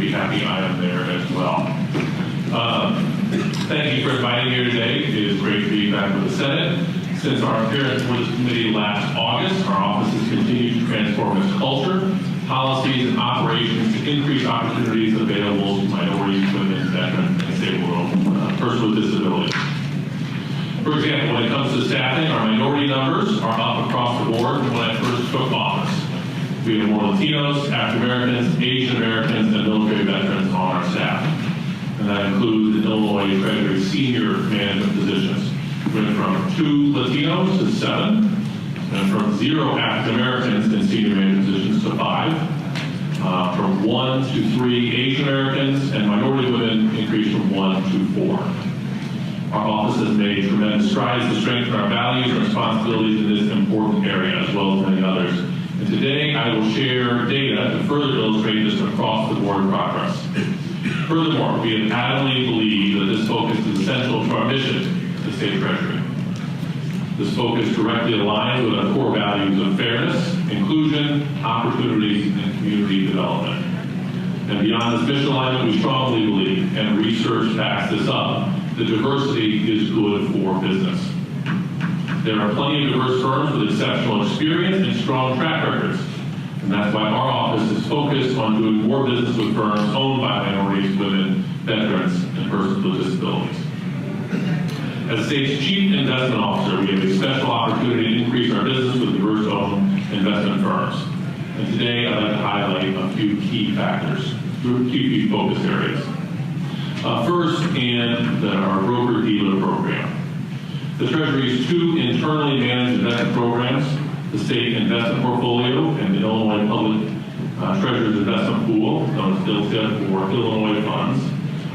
should be happy I am there as well. Thank you for inviting me here today. It is great to be back with the Senate. Since our appearance before this committee last August, our office has continued to transform its culture, policies, and operations to increase opportunities available to minorities, women, veterans, and disabled persons with disabilities. For example, when it comes to staffing, our minority numbers are up across the board from when I first took office. We have more Latinos, African Americans, Asian Americans, and military veterans on our staff. And that includes the Illinois Treasury senior management positions. We went from 2 Latinos to 7, and from 0 African Americans in senior management positions to 5. From 1 to 3 Asian Americans, and minority women increased from 1 to 4. Our office has made tremendous strides to strengthen our values and responsibilities in this important area, as well as many others. And today, I will share data to further illustrate this across-the-board progress. Furthermore, we have adamantly believed that this focus is essential to our mission at the State Treasury. This focus directly aligns with our core values of fairness, inclusion, opportunities, and community development. And beyond this mission alignment, we strongly believe, and research backs this up, that diversity is good for business. There are plenty of diverse firms with exceptional experience and strong track records. And that's why our office is focused on doing more business with firms owned by minorities, women, veterans, and persons with disabilities. As the state's chief investment officer, we have a special opportunity to increase our business with diverse-owned investment firms. And today, I'd like to highlight a few key factors, key focus areas. First, our broker-dealer program. The Treasury's 2 internally managed investment programs, the State Investment Portfolio and the Illinois Public Treasurer's Investment Pool, known as ILTIP or Illinois Funds,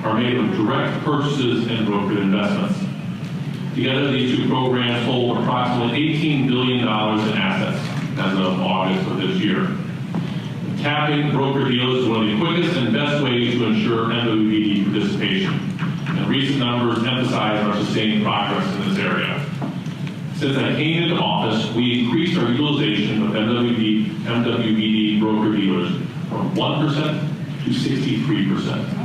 are made of direct purchases and brokered investments. Together, these 2 programs hold approximately $18 billion in assets as of August of this year. Tapping broker deals is one of the quickest and best ways to ensure MWBD participation. And recent numbers emphasize our sustained progress in this area. Since I came into office, we increased our utilization of MWBD broker dealers from 1% to 63%.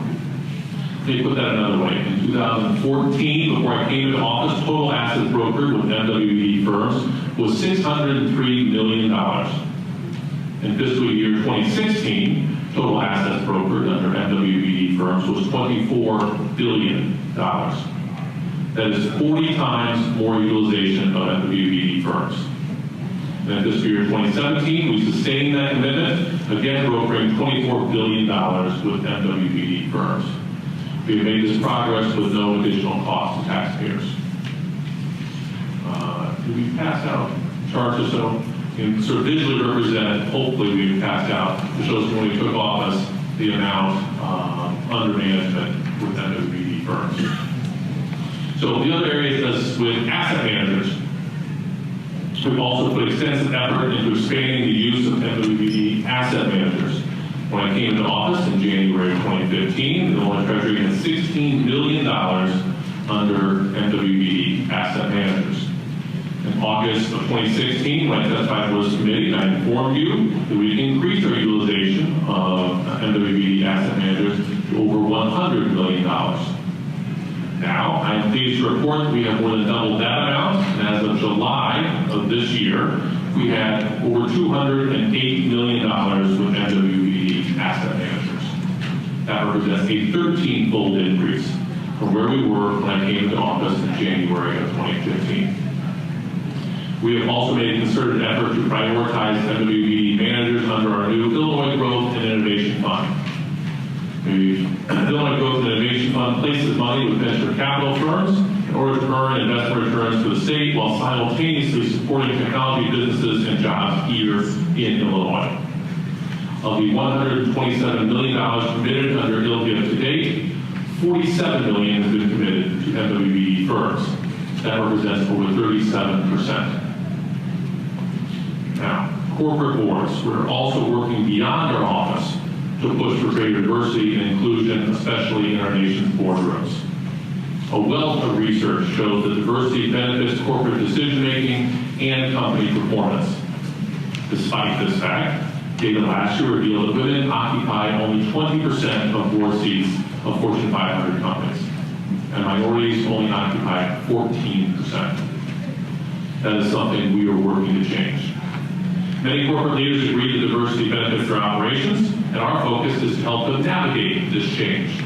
Let me put that another way. In 2014, before I came into office, total assets brokered with MWBD firms was $603 million. In fiscal year 2016, total assets brokered under MWBD firms was $24 billion. That is 40 times more utilization of MWBD firms. And in fiscal year 2017, we sustained that commitment, again brokering $24 billion with MWBD firms. We have made this progress with no additional cost to taxpayers. Did we pass out charts or so? Sort of visually represented, hopefully we've passed out, to show us when we took office the amount under management with MWBD firms. So the other area is with asset managers. We've also put extensive effort into expanding the use of MWBD asset managers. When I came into office in January of 2015, the Illinois Treasury had $16 million under MWBD asset managers. In August of 2016, when I testified for this committee, I informed you that we increased our utilization of MWBD asset managers to over $100 million. Now, I'm pleased to report that we have more than doubled that amount, and as of July of this year, we had over $208 million with MWBD asset managers. That represents a 13-fold increase from where we were when I came into office in January of 2015. We have also made a concerted effort to prioritize MWBD managers under our new Illinois Growth and Innovation Fund. The Illinois Growth and Innovation Fund places money with venture capital firms in order to earn investment returns for the state while simultaneously supporting technology businesses and jobs here in Illinois. Of the $127 million committed under ILTIP to date, $47 million has been committed to MWBD firms. That represents over 37%. Now, corporate boards, we're also working beyond our office to push for greater diversity and inclusion, especially in our nation's boardrooms. A wealth of research shows that diversity benefits corporate decision-making and company performance. Despite this fact, Data last year revealed that women occupy only 20% of board seats of Fortune 500 companies, and minorities only occupy 14%. That is something we are working to change. Many corporate leaders agree that diversity benefits their operations, and our focus is to help them navigate this change.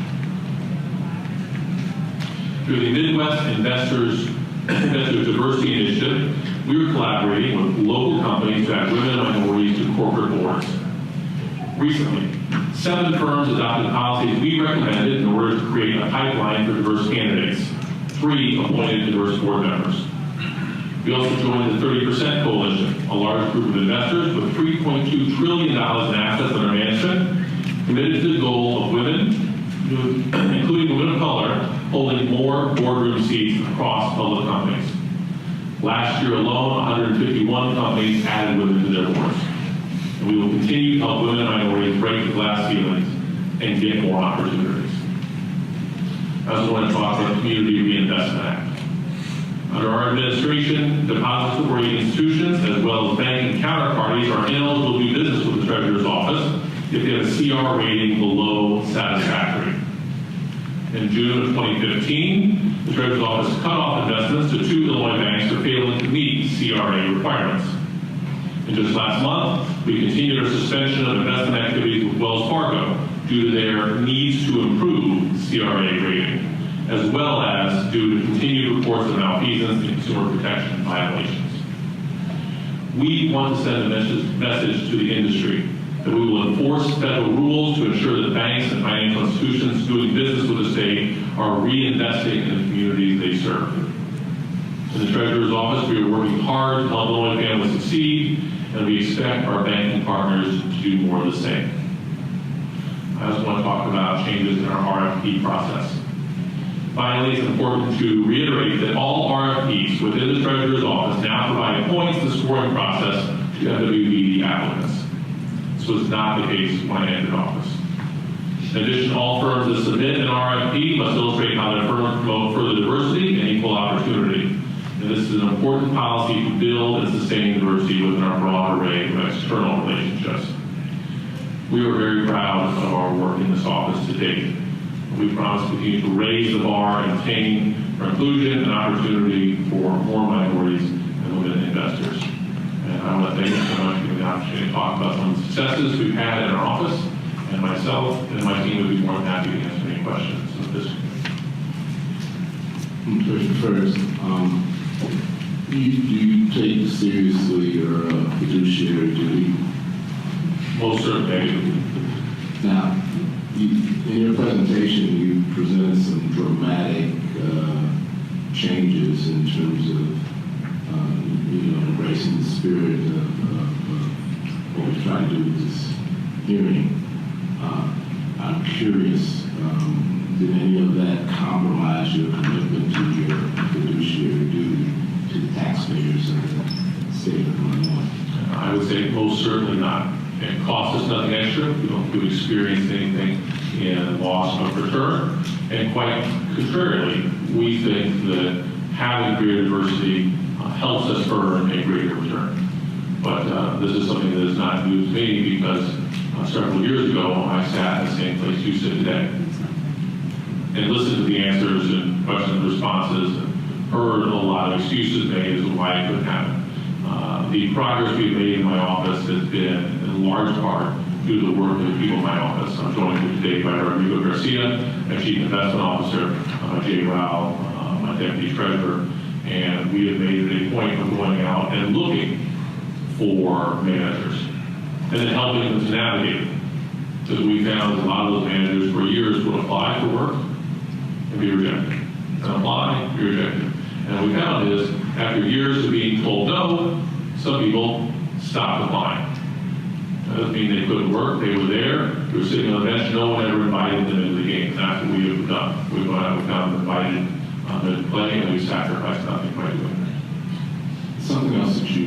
Through the Midwest Investors Diversity Initiative, we are collaborating with local companies to add women and minorities to corporate boards. Recently, 7 firms adopted policies we recommended in order to create a pipeline for diverse candidates. 3 appointed diverse board members. We also joined the 30% Coalition, a large group of investors with $3.2 trillion in assets under management, committed to the goal of women, including women of color, holding more boardroom seats across public companies. Last year alone, 151 companies added women to their boards. And we will continue to help women and minorities break the glass ceilings and get more opportunities. I also want to talk about the Community Reinvestment Act. Under our administration, depository institutions, as well as banking counterparties, are ineligible to do business with the Treasurer's Office if they have a CR rating below satisfactory. In June of 2015, the Treasurer's Office cut off investments to 2 Illinois banks for failing to meet CRA requirements. And just last month, we continued our suspension of investment activities with Wells Fargo due to their needs to improve CRA rating, as well as due to continued reports of malfeasance and consumer protection violations. We want to send a message to the industry that we will enforce federal rules to ensure that banks and financial institutions doing business with the state are reinvesting in the communities they serve. In the Treasurer's Office, we are working hard to help Illinois families succeed, and we expect our banking partners to do more of the same. I also want to talk about changes in our RFP process. Finally, it's important to reiterate that all RFPs within the Treasurer's Office now provide points in the scoring process to MWBD applicants. This was not the case when I entered office. In addition, all firms that submit an RFP must illustrate how their firms promote further diversity and equal opportunity. And this is an important policy to build and sustain diversity within our broad array of external relationships. We are very proud of our work in this office to date. We promise to continue to raise the bar and obtain for inclusion and opportunity for more minorities and women investors. And I want to thank you so much for the opportunity to talk about some of the successes we've had in our office, and myself and my team would be more than happy to answer any questions of this. Treasurer Frerichs, do you take seriously your fiduciary duty? Most certainly. Now, in your presentation, you presented some dramatic changes in terms of embracing the spirit of what we're trying to do with this hearing. I'm curious, did any of that compromise your commitment to your fiduciary duty to the taxpayers of the state of Illinois? I would say most certainly not. It costs us nothing extra. We don't experience anything in loss of return. And quite contrarily, we think that having greater diversity helps us earn a greater return. But this is something that is not new to me because several years ago I sat in the same place you sit today and listened to the answers and questions and responses and heard a lot of excuses made as to why it couldn't happen. The progress we've made in my office has been in large part due to the work of the people in my office. I'm joined here today by Rodrigo Garcia, my Chief Investment Officer, Jay Rao, my Deputy Treasurer, and we have made it a point of going out and looking for managers and then helping them to navigate it. Because we found that a lot of those managers for years would apply for work and be rejected. And apply, be rejected. And what we found is, after years of being told no, some people stopped applying. That doesn't mean they couldn't work. They were there. They were sitting on the bench. No one ever invited them into the game. And that's what we have done. We've gone out, we found them invited them to play, and we sacrificed nothing by doing it. Something else that you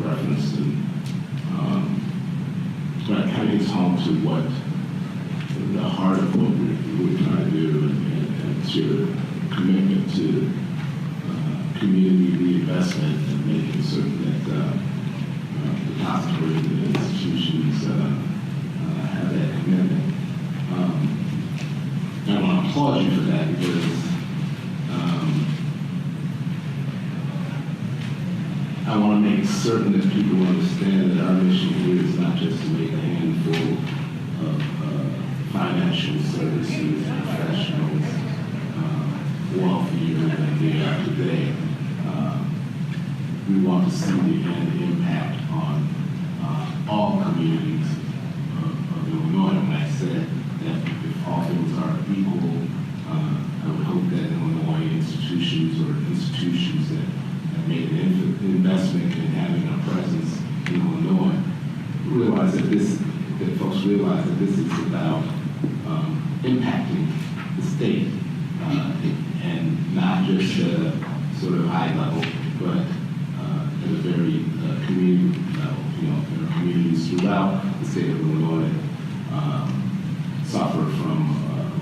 referenced and kind of gets home to what the heart of what we're trying to do, and it's your commitment to community reinvestment and making certain that depositories and institutions have that commitment. I want to applaud you for that because I want to make certain that people understand that our mission here is not just to make a handful of financial services professionals wealthier than they are today. We want to see the end impact on all communities of Illinois. When I said that if all things are equal, I would hope that Illinois institutions or institutions that have made an investment in having a presence in Illinois realize that folks realize that this is about impacting the state and not just sort of high level, but at a very community level. You know, there are communities throughout the state of Illinois that suffer from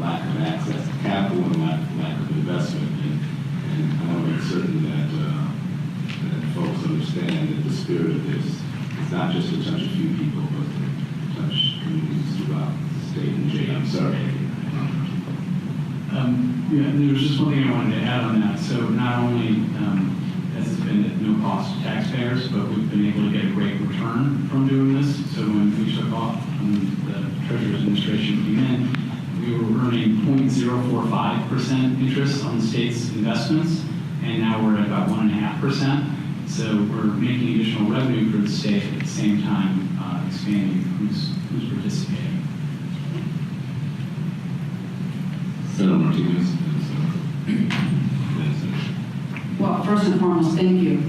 lack of access to capital and lack of investment, and I want to make certain that folks understand that the spirit of this is not just to touch a few people, but to touch communities throughout the state. And Jay, I'm sorry. Yeah, there was just one thing I wanted to add on that. So not only has it been at no cost to taxpayers, but we've been able to get a great return from doing this. So when we took off, when the Treasurer's administration came in, we were earning 0.045% interest on the state's investments, and now we're at about 1.5%. So we're making additional revenue for the state at the same time expanding who's participating. Senator Martinez. Well, first and foremost, thank you.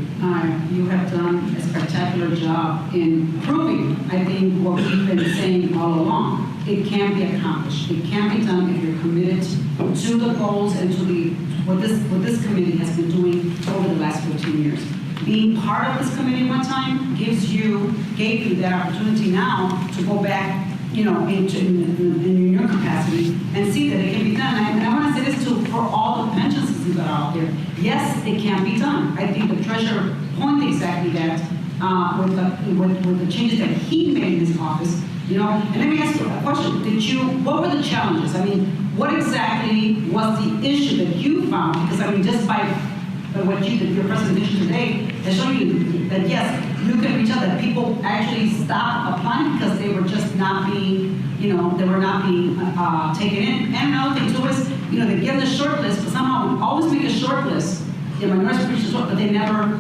You have done a spectacular job in proving, I think, what we've been saying all along. It can be accomplished. It can be done if you're committed to the goals and to what this committee has been doing over the last 15 years. Being part of this committee one time gave you that opportunity now to go back, you know, in your capacity and see that it can be done. And I want to say this too, for all the pension systems that are out there. Yes, it can be done. I think the treasurer pointed exactly that with the changes that he made in his office. You know, and let me ask you a question. What were the challenges? I mean, what exactly was the issue that you found? Because I mean, just by what your presentation today has shown you that yes, you can reach out, that people actually stopped applying because they were just not being, you know, they were not being taken in. And another thing too is, you know, they give the short list, but somehow we always make a short list, you know, minorities short, but they never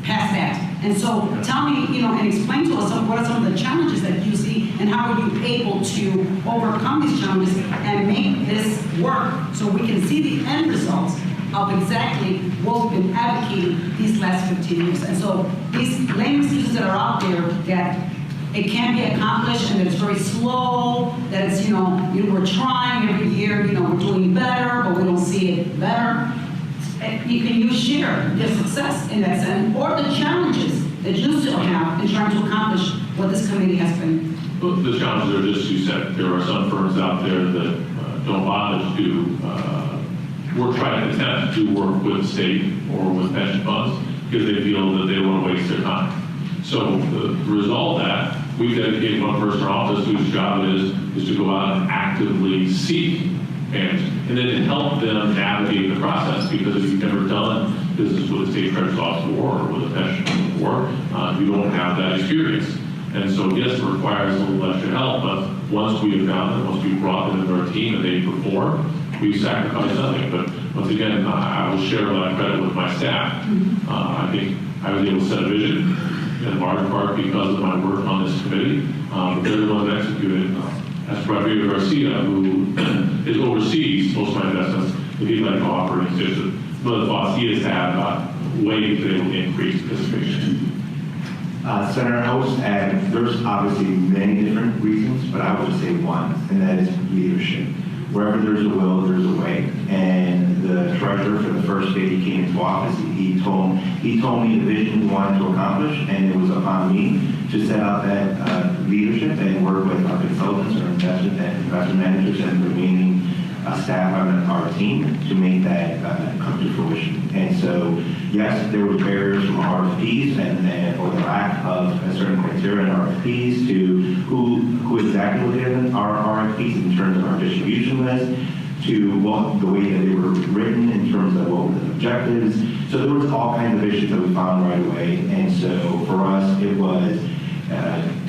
pass that. And so tell me, you know, and explain to us what are some of the challenges that you see and how are you able to overcome these challenges and make this work so we can see the end results of exactly what we've been advocating these last 15 years. And so these lame excuses that are out there that it can be accomplished and it's very slow, that it's, you know, we're trying every year, you know, we're doing better, but we don't see it better. Can you share the success in that sense or the challenges that you still have in trying to accomplish what this committee has been? Well, the challenges are just you said. There are some firms out there that don't bother to do we're trying to attempt to work with the state or with pension funds because they feel that they don't want to waste their time. So the result of that, we've dedicated one person in our office whose job is to go out and actively seek and then to help them navigate the process, because if you've never done business with a state treasurer's office before or with a pension fund before, you don't have that experience. And so yes, it requires a little extra help, but once we have found them, once we've brought them into our team and they perform, we sacrifice nothing. But once again, I will share a lot of credit with my staff. I think I was able to set a vision in large part because of my work on this committee. But they're the ones that executed. That's Rodrigo Garcia, who is oversees most of my investments, but he's like an operating system. One of the thoughts he has had about ways to increase participation. Senator, I would just add, there's obviously many different reasons, but I would just say one, and that is leadership. Wherever there's a will, there's a way. And the treasurer, for the first day he came into office, he told me the vision he wanted to accomplish, and it was upon me to set out that leadership and work with our consultants, our investment managers, and the remaining staff on our team to make that come to fruition. And so, yes, there were barriers from RFPs or the lack of a certain criteria in RFPs to who exactly was in our RFPs in terms of our distribution list, to the way that they were written in terms of what were the objectives. So there was all kinds of issues that we found right away. And so for us, it was,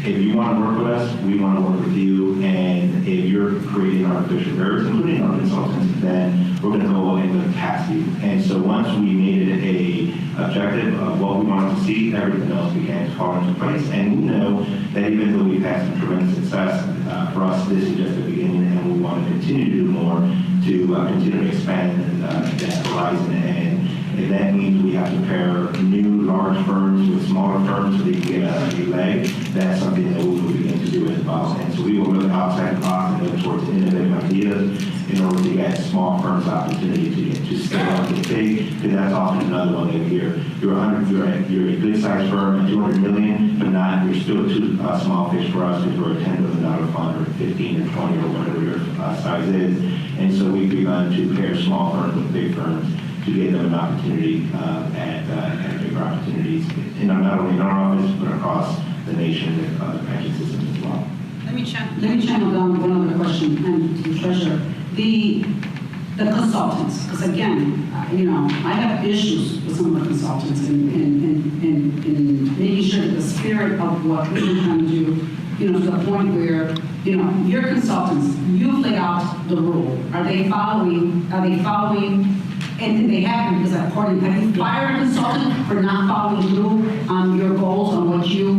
if you want to work with us, we want to work with you. And if you're creating artificial barriers, including our consultants, then we're going to go and task you. And so once we made it a objective of what we wanted to see, everything else began to fall into place. And we know that even though we've had some tremendous success, for us, this is just the beginning, and we want to continue to do more to continue to expand that horizon. And if that means we have to pair new large firms with smaller firms so they can get a leg, that's something that we will begin to do as well. And so we will look outside the box and look towards innovative ideas in order to get small firms the opportunity to scale up to big, because that's often another one that we hear. You're a good-sized firm at $200 million, but you're still too small fish for us because we're a $10 million fund or 15 or 20 or whatever your size is. And so we've begun to pair small firms with big firms to give them an opportunity at bigger opportunities, not only in our office, but across the nation with other banking systems as well. Let me channel down one other question, and to the treasurer. The consultants, because again, I have issues with some of the consultants in making sure that the spirit of what we're trying to do, to the point where, your consultants, you've laid out the rule. Are they following, and they haven't, because according, have you fired a consultant for not following through on your goals, on what your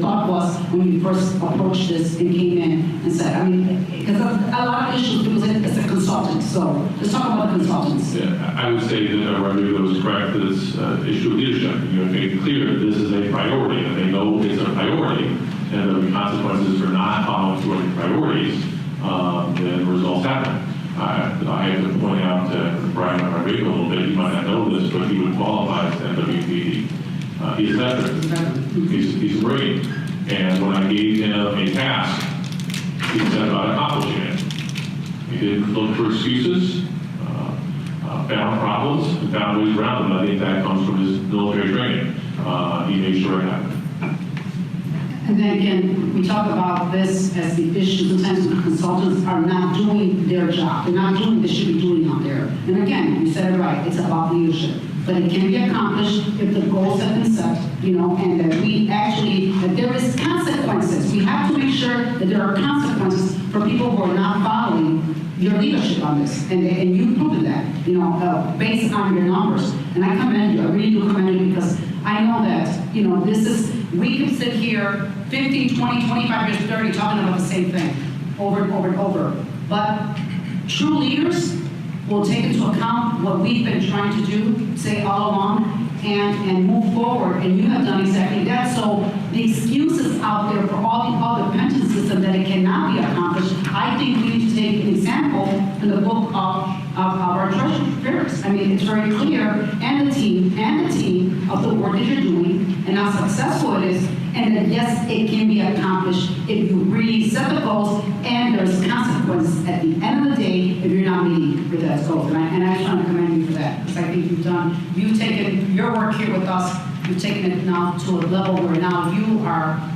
thought was when you first approached this and came in and said, because a lot of issues, people say it's a consultant, so let's talk about the consultants. Yeah, I would say that our review was correct, that it's issue of leadership. Make it clear that this is a priority, and they know it's a priority, and there will be consequences for not following through on priorities, then results happen. I have to point out to Brian Rodrigo a little bit, you might not know this, but he would qualify as MWPD. He's a veteran. He's a Marine. And when I gave him a task, he set about accomplishing it. He didn't look for excuses, found problems, and found ways around them. I think that comes from his military training. He made sure it happened. And then again, we talk about this as the issue. Sometimes the consultants are not doing their job. They're not doing what they should be doing out there. And again, you said it right. It's about leadership. But it can be accomplished if the goals have been set, and that that there is consequences. We have to make sure that there are consequences for people who are not following your leadership on this. And you've proven that, based on your numbers. And I commend you. I really do commend you, because I know that, we can sit here 15, 20, 25 years, 30 talking about the same thing over and over and over. But true leaders will take into account what we've been trying to do, say all along, and move forward. And you have done exactly that. So the excuses out there for all the other pension systems that it cannot be accomplished, I think we need to take an example in the book of our Treasurer Frerichs. It's very clear, and the team of the work that you're doing and how successful it is, and that yes, it can be accomplished if you really set the goals, and there's consequences at the end of the day if you're not meeting with those goals. And I just want to commend you for that, because I think you've taken your work here with us, you've taken it now to a level where now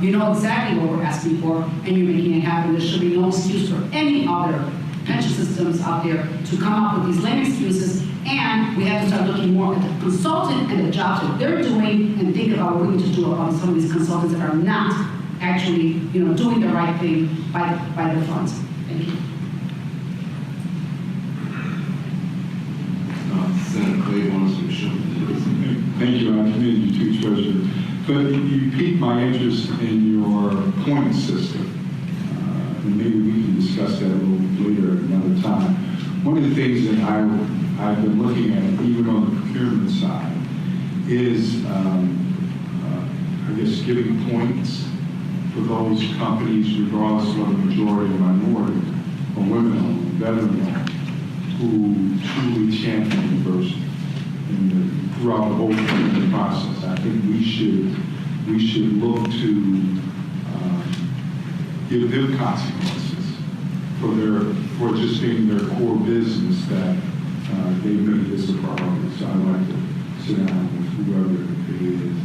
you know exactly what we're asking for, and you're making it happen. There should be no excuse for any other pension systems out there to come up with these lame excuses, and we have to start looking more at the consultant and the jobs that they're doing, and think about what we need to do about some of these consultants that are not actually, doing the right thing by their funds. Thank you. Senator Claiborne, some show. Thank you. I commend you too, Treasurer. But you piqued my interest in your point system. And maybe we can discuss that a little later at another time. One of the things that I've been looking at, even on the procurement side, is, I guess, giving points for those companies, regardless of whether majority or minority, or women-owned, veteran-owned, who truly champion diversity throughout the whole procurement process. I think we should look to give them consequences for just being their core business that they made this a priority. So I'd like to sit down with whoever it is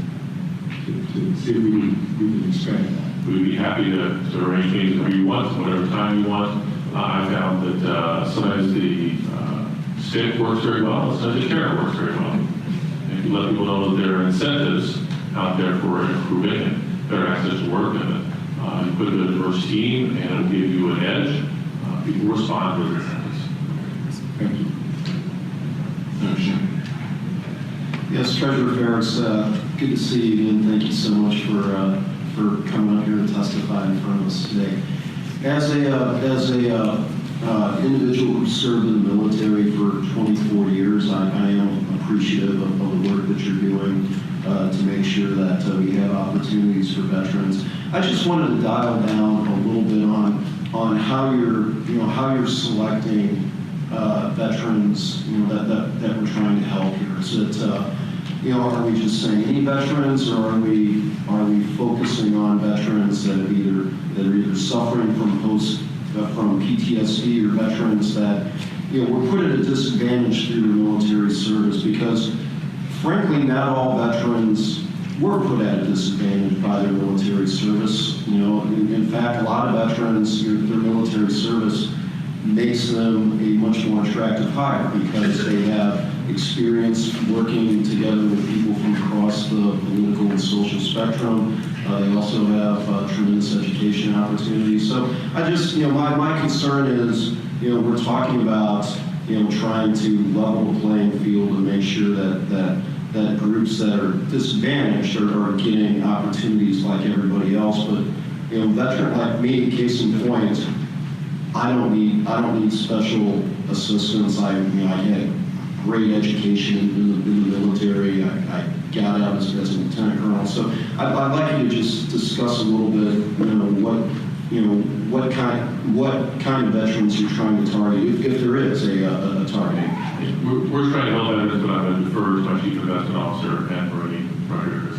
to see if we can expand that. We'd be happy to arrange meetings whenever you want, whatever time you want. I found that sometimes the stick works very well, sometimes the carrot works very well. And if you let people know that there are incentives out there for improving and better access to work, and you put a diverse team, and it'll give you an edge. People respond to those incentives. Thank you. Yes, Treasurer Frerichs, good to see you again. Thank you so much for coming up here to testify in front of us today. As a individual who served in the military for 24 years, I am appreciative of the work that you're doing to make sure that we have opportunities for veterans. I just wanted to dial down a little bit on how you're selecting veterans, that we're trying to help here. Is it, are we just saying any veterans, or are we focusing on veterans that are either suffering from PTSD, or veterans that were put at a disadvantage through their military service? Because frankly, not all veterans were put at a disadvantage by their military service. In fact, a lot of veterans, their military service makes them a much more attractive hire because they have experience working together with people from across the political and social spectrum. They also have tremendous education opportunities. So I just, my concern is, we're talking about, trying to level the playing field and make sure that groups that are disadvantaged are getting opportunities like everybody else. But, veteran like me, case in point, I don't need special assistance. I had great education in the military. I got out as a lieutenant colonel. So I'd like you to just discuss a little bit, what kind of veterans you're trying to target, if there is a targeting. We're trying to help veterans, but I'm going to defer to my Chief Investment Officer, Anne Marie Rodriguez.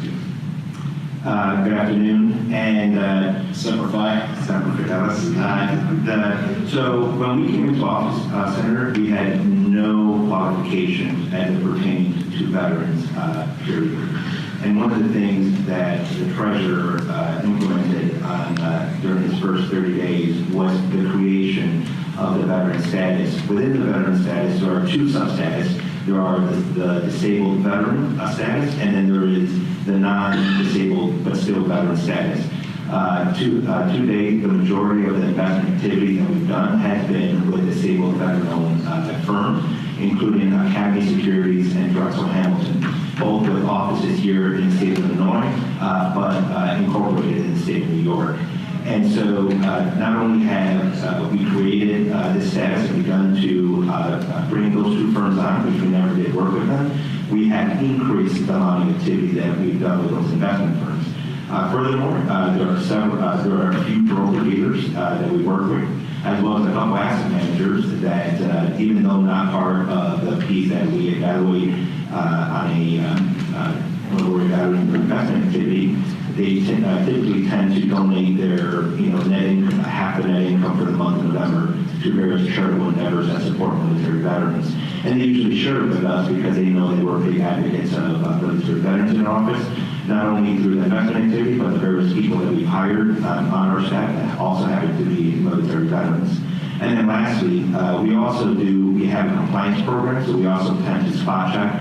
Good afternoon, and Semper Fi. So when we came into office, Senator, we had no qualifications as it pertained to veterans, period. And one of the things that the Treasurer implemented during his first 30 days was the creation of the veteran status. Within the veteran status, there are two substatus. There are the disabled veteran status, and then there is the non-disabled but still veteran status. To date, the majority of the investment activity that we've done has been with disabled veteran-owned firms, including Academy Securities and Drexel Hamilton, both with offices here in the state of Illinois, but incorporated in the state of New York. And so not only have we created this status and begun to bring those two firms on, which we never did work with them, we have increased the amount of activity that we've done with those investment firms. Furthermore, there are a few broker dealers that we work with, as well as a couple asset managers that, even though not part of the piece that we evaluate when we're evaluating investment activity, they typically tend to donate their net income, half the net income for the month of November, to various charitable endeavors that support military veterans. And they usually share it with us because they know they were big advocates of military veterans in office, not only through the investment activity, but the various people that we've hired on our staff that also happen to be military veterans. And then lastly, we have a compliance program, so we also tend to spot check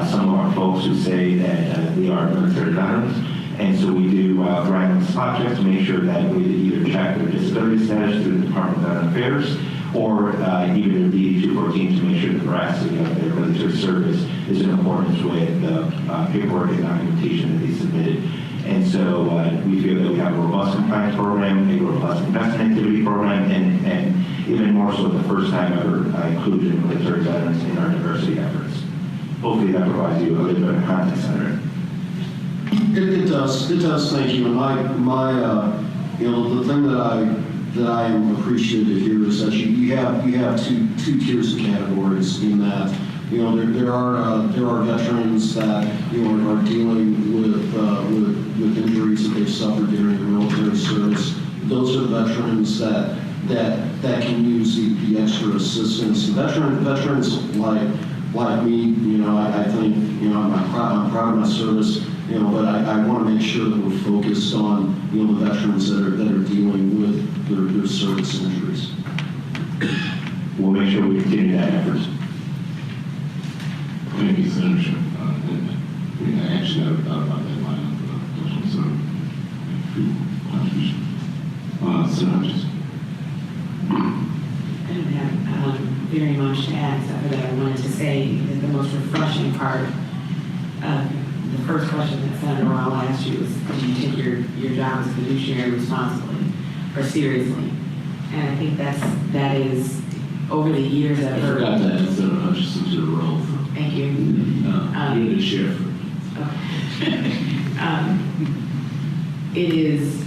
some of our folks who say that they are military veterans. And so we do random spot checks to make sure that we either check their disability status through the Department of Veteran Affairs, or even their DD-214 to make sure the veracity of their military service is in accordance with the paperwork and documentation that they submitted. And so we feel that we have a robust compliance program, a robust investment activity program, and even more so the first time ever included military veterans in our diversity efforts. Hopefully that provides you a little bit of context, Senator. It does. Thank you. And the thing that I am appreciative here is that you have two tiers of categories in that there are veterans that are dealing with injuries that they've suffered during their military service. Those are the veterans that that can use the extra assistance. Veterans like me, you know, I think, you know, I'm proud of my service, you know, but I want to make sure that we're focused on, you know, the veterans that are dealing with their service injuries. We'll make sure we continue that effort. Thank you, Senator. I actually never thought about that line of question, so thank you for your contribution. Senator. I don't have very much to add, except for that I wanted to say that the most refreshing part of the first question that Senator Raul asked you was, do you take your job as fiduciary responsibly or seriously? And I think that is, over the years I've I heard. forgot to add Senator Hutchinson to the role. Thank you. You're the sheriff. It is,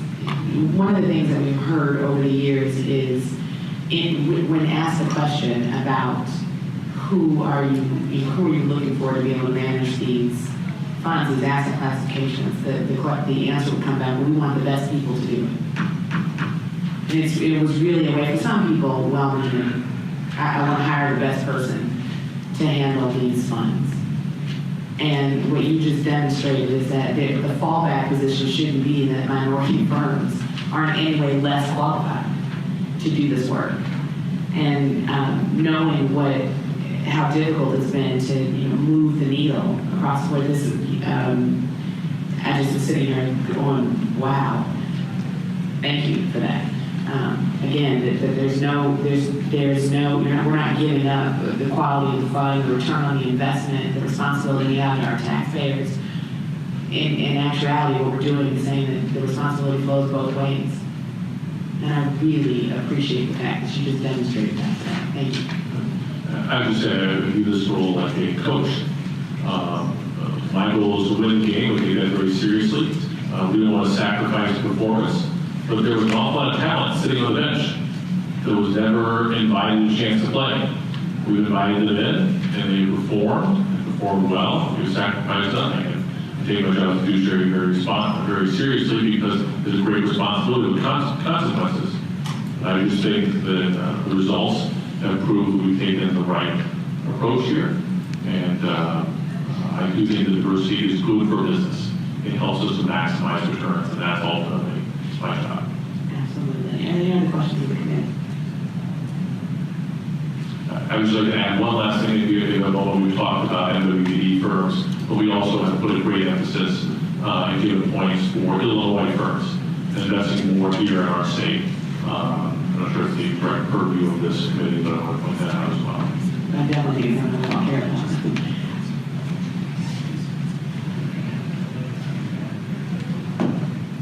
one of the things that we've heard over the years is, when asked a question about who are you looking for to be able to manage these funds, these asset classifications, the answer would come back, well, we want the best people to do it. And it was really a way for some people, well, I want to hire the best person to handle these funds. And what you just demonstrated is that the fallback position shouldn't be that minority firms are in any way less qualified to do this work. And knowing how difficult it's been to move the needle across where this is, I just was sitting here going, wow, thank you for that. Again, we're not giving up the quality of the fund, the return on the investment, the responsibility we have to our taxpayers. In actuality, what we're doing is saying that the responsibility flows both ways. And I really appreciate the fact that you just demonstrated that. Thank you. I would say I view this role like a coach. My goal is to win the game. We take that very seriously. We don't want to sacrifice performance. But there was an awful lot of talent sitting on the bench that was never invited a chance to play. We invited them in, and they performed well. We sacrificed nothing. I take my job as fiduciary very seriously because there's a great responsibility with consequences. I just think that the results have proved that we've taken the right approach here. And I do think that diversity is good for business. It helps us to maximize returns, and that's ultimately my job. Absolutely. Any other questions of the committee? I would just like to add one last thing. If you have all, we've talked about MWD firms, but we also have put a great emphasis and given points for Illinois firms, investing more here in our state. I'm not sure if the correct purview of this committee, but I want to point that out as well. I definitely think I'm going to hear that.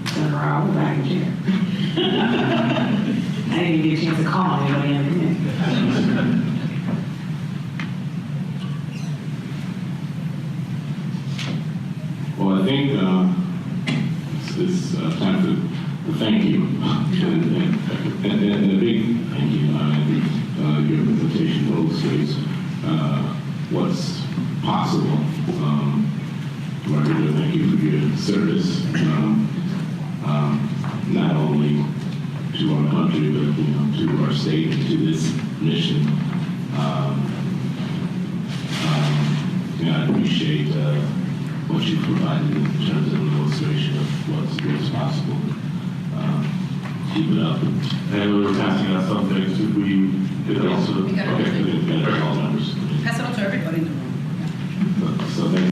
Senator Raul, back in chair. I didn't even get a chance to call anybody in the committee. Well, I think it's time to thank you. And a big thank you. I think your presentation illustrates what's possible. I really thank you for your service, not only to our country, but to our state and to this mission. I appreciate what you provided in terms of an illustration of what's possible. Keep it up. And we were passing out some things if we could also. We got it. Okay, All numbers. Pass it on to everybody in the room. So thank you.